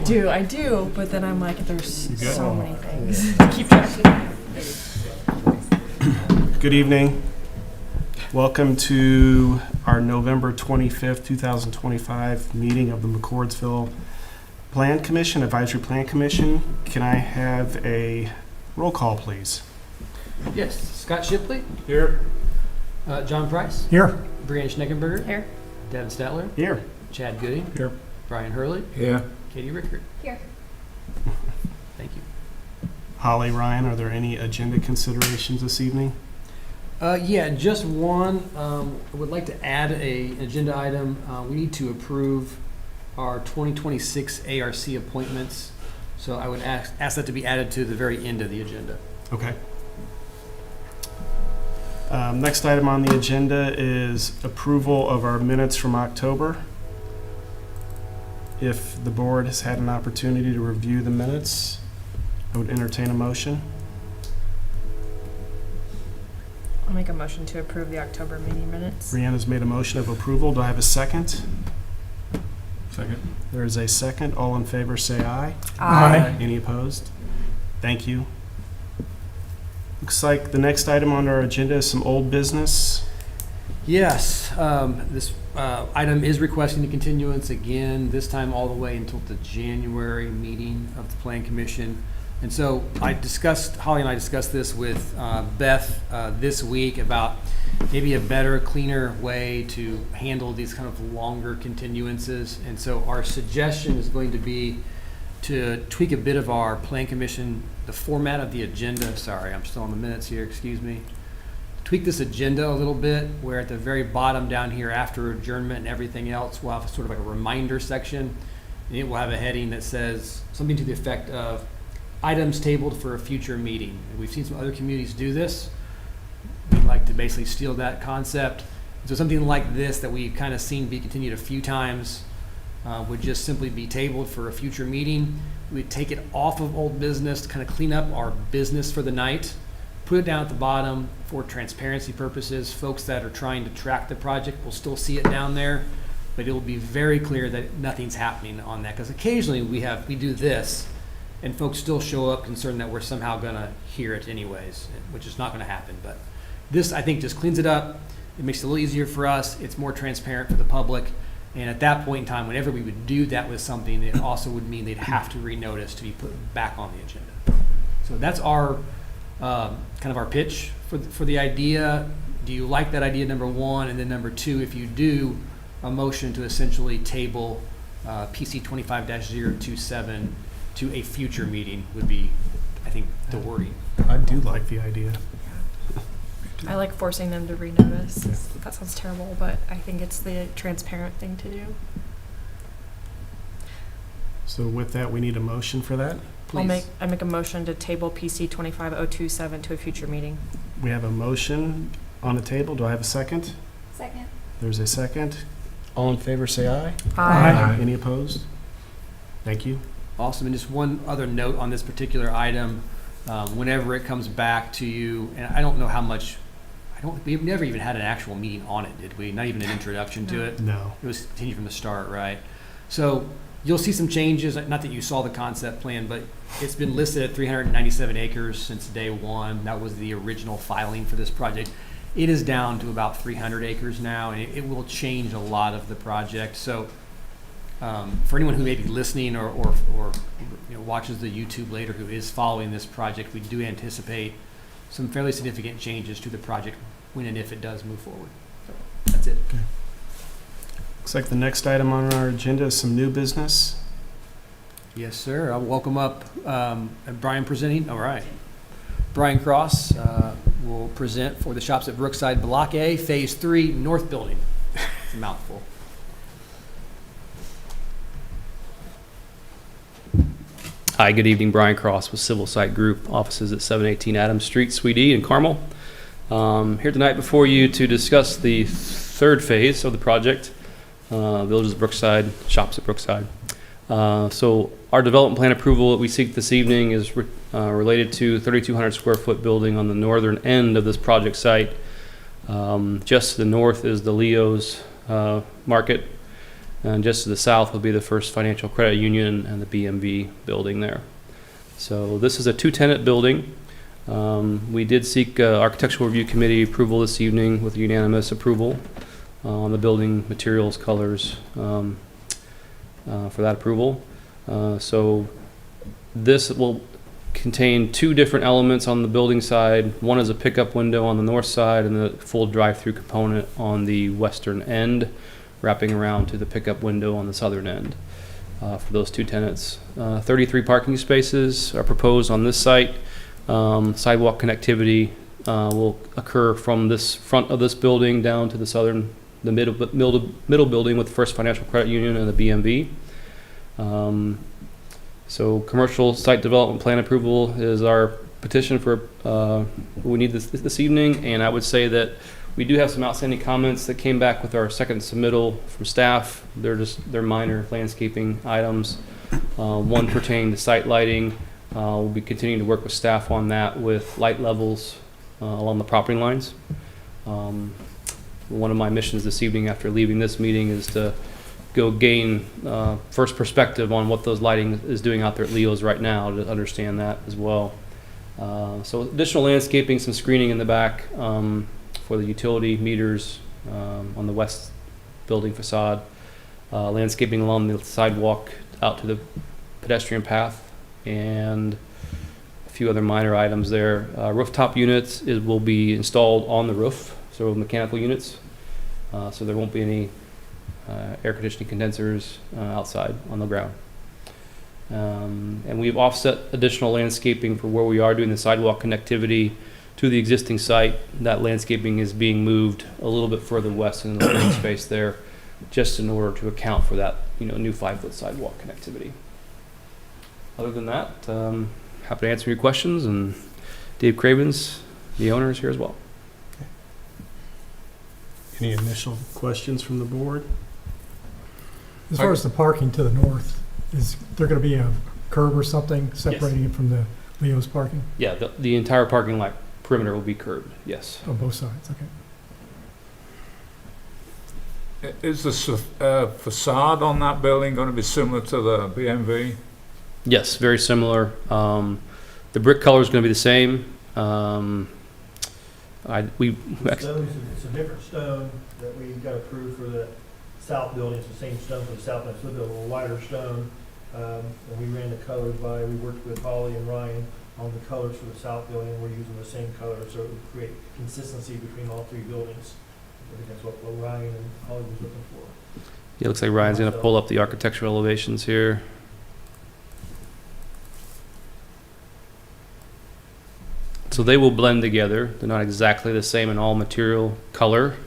I do, but then I'm like, there's so many things to keep track of. Good evening. Welcome to our November 25th, 2025 meeting of the McCordsville Plan Commission, Advisory Plan Commission. Can I have a roll call, please? Yes. Scott Shipley. Here. John Price. Here. Brianna Schneckenberger. Here. Devin Statler. Here. Chad Gooding. Here. Brian Hurley. Here. Katie Rickard. Here. Thank you. Holly, Ryan, are there any agenda considerations this evening? Yeah, just one. I would like to add an agenda item. We need to approve our 2026 ARC appointments. So I would ask that to be added to the very end of the agenda. Okay. Next item on the agenda is approval of our minutes from October. If the board has had an opportunity to review the minutes, I would entertain a motion. I'll make a motion to approve the October meeting minutes. Brianna's made a motion of approval. Do I have a second? Second. There is a second. All in favor say aye. Aye. Any opposed? Thank you. Looks like the next item on our agenda is some old business. Yes, this item is requesting the continuance again, this time all the way until the January meeting of the Plan Commission. And so Holly and I discussed this with Beth this week about maybe a better, cleaner way to handle these kind of longer continuances. And so our suggestion is going to be to tweak a bit of our Plan Commission, the format of the agenda. Sorry, I'm still on the minutes here, excuse me. Tweak this agenda a little bit, where at the very bottom down here after adjournment and everything else, we'll have sort of like a reminder section. And it will have a heading that says something to the effect of items tabled for a future meeting. And we've seen some other communities do this. We'd like to basically steal that concept. So something like this that we've kind of seen be continued a few times would just simply be tabled for a future meeting. We'd take it off of old business to kind of clean up our business for the night. Put it down at the bottom for transparency purposes. Folks that are trying to track the project will still see it down there, but it will be very clear that nothing's happening on that. Because occasionally we do this, and folks still show up concerned that we're somehow going to hear it anyways, which is not going to happen. But this, I think, just cleans it up. It makes it a little easier for us. It's more transparent for the public. And at that point in time, whenever we would do that with something, it also would mean they'd have to renotice to be put back on the agenda. So that's our kind of our pitch for the idea. Do you like that idea, number one? And then number two, if you do, a motion to essentially table PC 25-027 to a future meeting would be, I think, the wording. I do like the idea. I like forcing them to renotice. Yeah. That sounds terrible, but I think it's the transparent thing to do. So with that, we need a motion for that. Please. I make a motion to table PC 25027 to a future meeting. We have a motion on the table. Do I have a second? Second. There's a second. All in favor say aye. Aye. Any opposed? Thank you. Awesome. And just one other note on this particular item, whenever it comes back to you, and I don't know how much, we've never even had an actual meeting on it, did we? Not even an introduction to it? No. It was continued from the start, right? So you'll see some changes, not that you saw the concept plan, but it's been listed at 397 acres since day one. That was the original filing for this project. It is down to about 300 acres now, and it will change a lot of the project. So for anyone who may be listening or watches the YouTube later who is following this project, we do anticipate some fairly significant changes to the project when and if it does move forward. So that's it. Okay. Looks like the next item on our agenda is some new business. Yes, sir. I'll welcome up Brian presenting. All right. Brian Cross will present for the Shops at Brookside Block A, Phase 3, North Building. It's a mouthful. Hi, good evening. Brian Cross with Civil Site Group, offices at 718 Adams Street, Suite E in Carmel. Here tonight before you to discuss the third phase of the project, Villages of Brookside, Shops at Brookside. So our development plan approval that we seek this evening is related to 3,200 square foot building on the northern end of this project site. Just to the north is the Leo's Market. And just to the south will be the First Financial Credit Union and the BMV building there. So this is a 2-tenant building. We did seek Architectural Review Committee approval this evening with unanimous approval on the building materials, colors for that approval. So this will contain 2 different elements on the building side. One is a pickup window on the north side and the full drive-through component on the western end, wrapping around to the pickup window on the southern end for those 2 tenants. 33 parking spaces are proposed on this site. Sidewalk connectivity will occur from this front of this building down to the middle building with the First Financial Credit Union and the BMV. So commercial site development plan approval is our petition for, we need this evening, and I would say that we do have some outstanding comments that came back with our second submittal from staff. They're minor landscaping items. One pertaining to site lighting. We'll be continuing to work with staff on that with light levels along the property lines. One of my missions this evening after leaving this meeting is to go gain first perspective on what those lighting is doing out there at Leo's right now to understand that as well. So additional landscaping, some screening in the back for the utility meters on the west building facade, landscaping along the sidewalk out to the pedestrian path, and a few other minor items there. Rooftop units will be installed on the roof, so mechanical units, so there won't be any air conditioning condensers outside on the ground. And we've offset additional landscaping for where we are doing the sidewalk connectivity to the existing site. That landscaping is being moved a little bit further west in the living space there, just in order to account for that, new 5-foot sidewalk connectivity. Other than that, happy to answer your questions, and Dave Cravens, the owner, is here as well. Any initial questions from the board? As far as the parking to the north, is there going to be a curb or something separating it from the Leo's parking Yeah, the entire parking lot perimeter will be curbed, yes. on both sides? Okay. Is the facade on that building going to be similar to the BMV? Yes, very similar. The brick color is going to be the same. It's a different stone that we got approved for the south building. It's the same stone for the south, but it's a little lighter stone. And we ran the colors we worked with Holly and Ryan on the colors for the south building. We're using the same color, so it would create consistency between all 3 buildings. I think that's what Ryan and Holly was looking for. Yeah, it looks like Ryan's going to pull up the architectural elevations here. So they will blend together. They're not exactly the same in all material color,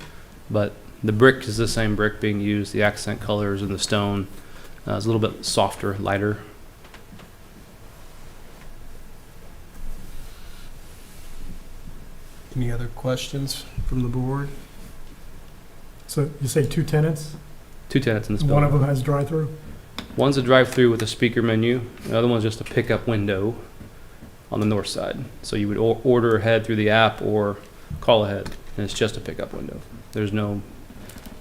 but the brick is the same brick being used. The accent colors and the stone is a little bit softer, lighter. Any other questions from the board? So you say 2 tenants? 2 tenants in this One building. of them has drive-through? One's a drive-through with a speaker menu. The other one's just a pickup window on the north side. So you would order ahead through the app or call ahead, and it's just a pickup window. There's no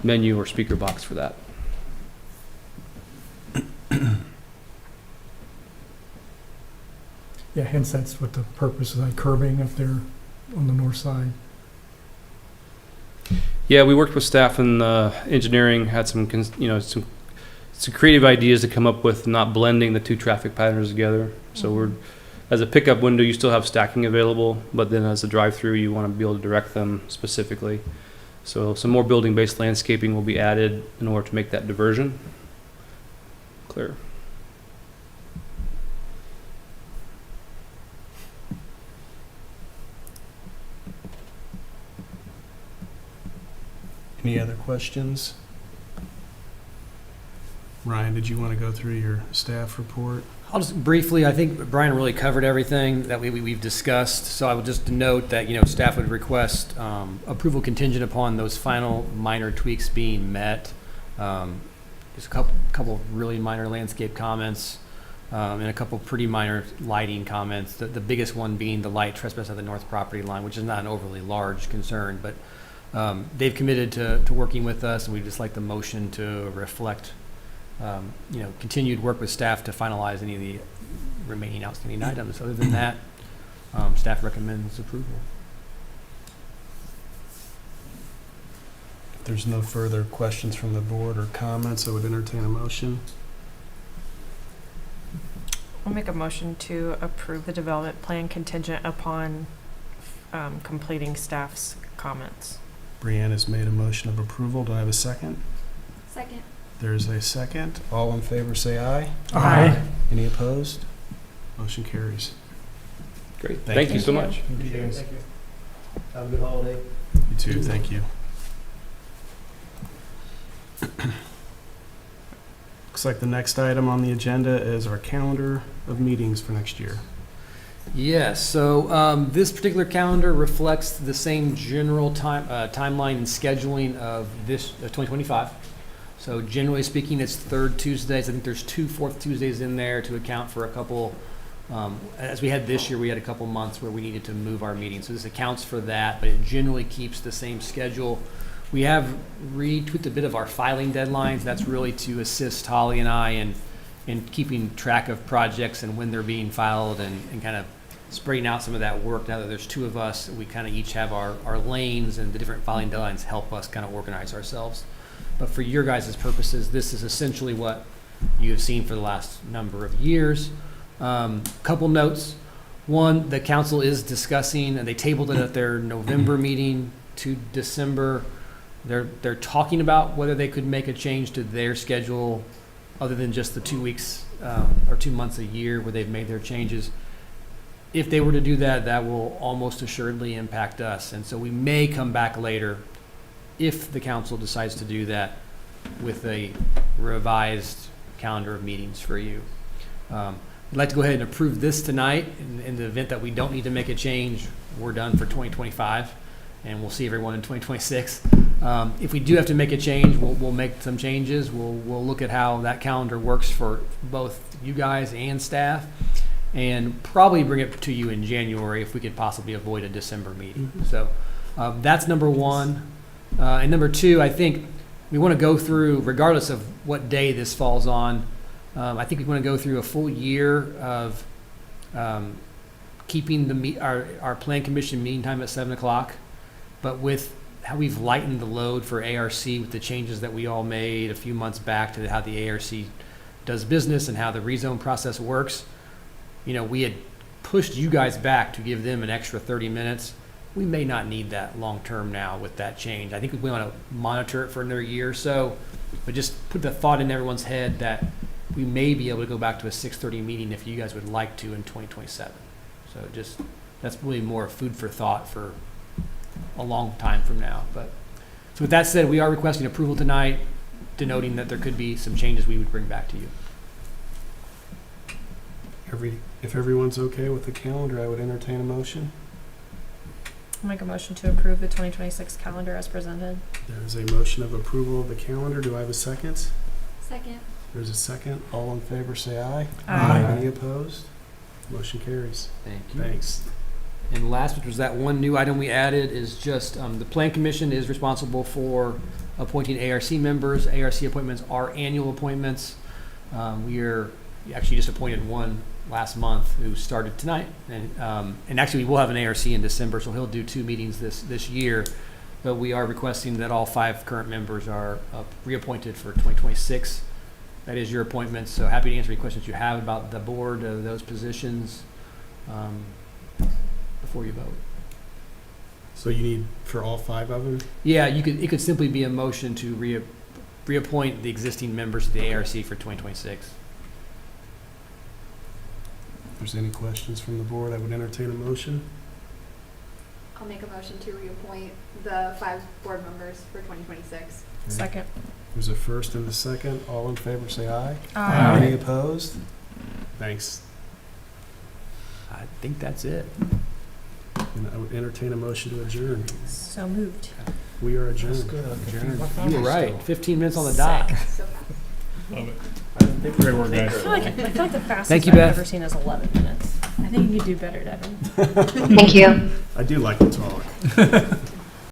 menu or speaker box for that. Yeah, hence that's what the purpose is, like curbing if they're on the north side. Yeah, we worked with staff and engineering, had some creative ideas to come up with not blending the 2 traffic patterns together. So as a pickup window, you still have stacking available, but then as a drive-through, you want to be able to direct them specifically. So some more building-based landscaping will be added in order to make that diversion clear. Any other questions? Ryan, did you want to go through your staff report? I'll just briefly, I think Brian really covered everything that we've discussed, so I would just note that, staff would request approval contingent upon those final minor tweaks being met. Just a couple of really minor landscape comments, and a couple pretty minor lighting comments, the biggest one being the light trespass at the north property line, which is not an overly large concern, but they've committed to working with us, and we'd just like the motion to reflect continued work with staff to finalize any of the remaining outstanding items. Other than that, staff recommends approval. If there's no further questions from the board or comments, I would entertain a motion. I'll make a motion to approve the development plan contingent upon completing staff's comments. Brianne has made a motion of approval. Do I have a second? Second. There's a second. All in favor, say aye. Aye. Any opposed? Motion carries. Great. Thank Thank you. you so much. Thank you. Have a good holiday. You too, thank you. Looks like the next item on the agenda is our calendar of meetings for next year. Yes, so this particular calendar reflects the same general timeline and scheduling of this 2025. So generally speaking, it's third Tuesdays. I think there's 2 fourth Tuesdays in there to account for a couple. As we had this year, we had a couple months where we needed to move our meetings. So this accounts for that, but it generally keeps the same schedule. We have retweaked a bit of our filing deadlines. That's really to assist Holly and I in keeping track of projects and when they're being filed and kind of spreading out some of that work. Now that there's 2 of us, we kind of each have our lanes, and the different filing deadlines help us kind of organize ourselves. But for your guys' purposes, this is essentially what you have seen for the last number of years. Couple notes. One, the council is discussing, and they tabled it at their November meeting to December. They're talking about whether they could make a change to their schedule other than just the 2 weeks or 2 months a year where they've made their changes. If they were to do that, that will almost assuredly impact us. And so we may come back later if the council decides to do that with a revised calendar of meetings for you. I'd like to go ahead and approve this tonight. In the event that we don't need to make a change, we're done for 2025, and we'll see everyone in 2026. If we do have to make a change, we'll make some changes. We'll look at how that calendar works for both you guys and staff, and probably bring it to you in January if we could possibly avoid a December meeting. So that's number one. And number two, I think we want to go through, regardless of what day this falls on, I think we want to go through a full year of keeping our plan commission meeting time at 7 o'clock, but with how we've lightened the load for ARC with the changes that we all made a few months back to how the ARC does business and how the rezone process works. We had pushed you guys back to give them an extra 30 minutes. We may not need that long term now with that change. I think we want to monitor it for another year or so, but just put the thought in everyone's head that we may be able to go back to a 6:30 meeting if you guys would like to in 2027. So that's really more food for thought for a long time from now. But so with that said, we are requesting approval tonight, denoting that there could be some changes we would bring back to you. If everyone's okay with the calendar, I would entertain a motion. I'll make a motion to approve the 2026 calendar as presented. There is a motion of approval of the calendar. Do I have a second? Second. There's a second. All in favor, say aye. Aye. Any opposed? Motion carries. Thank you. Thanks. And last, which was that one new item we added, is just the Plan Commission is responsible for appointing ARC members. ARC appointments are annual appointments. We actually just appointed one last month who started tonight, and actually we will have an ARC in December, so he'll do 2 meetings this year. But we are requesting that all 5 current members are reappointed for 2026. That is your appointment. So happy to answer any questions you have about the board of those positions before you vote. So you need for all 5 of them? Yeah, it could simply be a motion to reappoint the existing members of the ARC for 2026. If there's any questions from the board, I would entertain a motion. I'll make a motion to reappoint the 5 board members for 2026. Second. There's a first and a second. All in favor, say aye. Aye. Any opposed? Thanks. I think that's it. And I would entertain a motion to adjourn. So moved. We are adjourned. You were right. 15 minutes on the dot. So Love it. Great work, I guys. feel like the fastest Thank you, I've Beth. ever seen is 11 minutes. I think you could do better, Devin. I do like to talk.